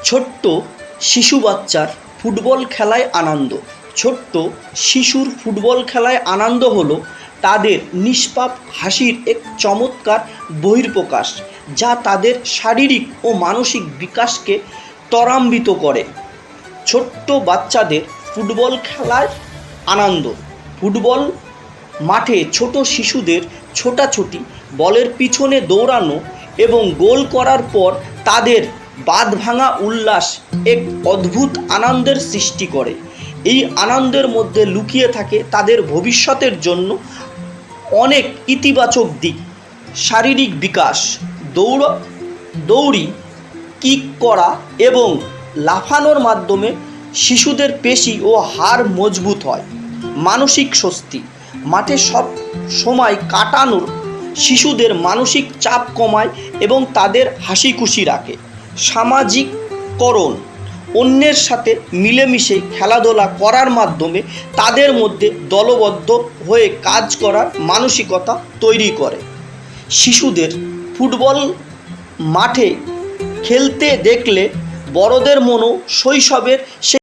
ছোট্ট শিশু বাচ্চার ফুটবল খেলায় আনন্দ। ছোট্ট শিশুর ফুটবল খেলায় আনন্দ হলো তাদের নিষ্পাপ হাসির এক চমৎকার বহিঃপ্রকাশ, যা তাদের শারীরিক ও মানসিক বিকাশকে ত্বরান্বিত করে। ছোট্ট বাচ্চাদের ফুটবল খেলায় আনন্দ। ফুটবল মাঠে ছোট শিশুদের ছোটাছুটি, বলের পিছনে দৌড়ানো এবং গোল করার পর তাদের বাঁধভাঙা উল্লাস এক অদ্ভুত আনন্দের সৃষ্টি করে। এই আনন্দের মধ্যে লুকিয়ে থাকে তাদের ভবিষ্যতের জন্য অনেক ইতিবাচক দিক। শারীরিক বিকাশ, দৌড়ি, কিক করা এবং লাফানোর মাধ্যমে শিশুদের পেশি ও হাড় মজবুত হয়। মানসিক স্বস্তি, মাঠে সব সময় কাটানোর শিশুদের মানসিক চাপ কমায় এবং তাদের হাসি খুশি রাখে। সামাজিককরণ, অন্যের সাথে মিলেমিশে খেলাধুলা করার মাধ্যমে তাদের মধ্যে দলবদ্ধ হয়ে কাজ করার মানসিকতা তৈরি করে। শিশুদের ফুটবল মাঠে খেলতে দেখলে বড়দের মনও শৈশবের